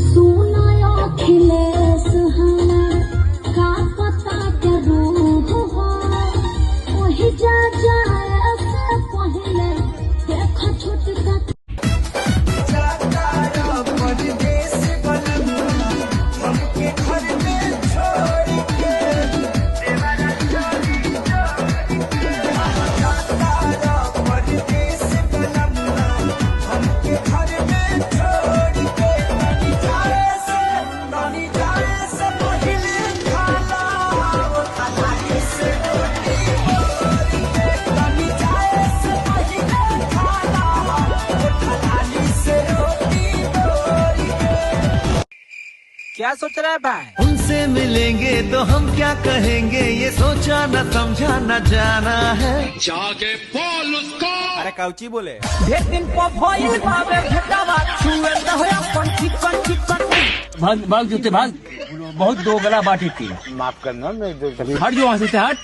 सुना अखिलेश हमार का पता के रूप हो वही जा जाए से पहले देखो छोटका क्या सोच रहा है भाई? उनसे मिलेंगे तो हम क्या कहेंगे, ये सोचा न समझा न जाना है। जाके बोल उसको। अरे काउची बोले भाग भाग जूते भाग, बहुत दो गला बाटी थी। माफ करना, मैं हट जो वहाँ से हट।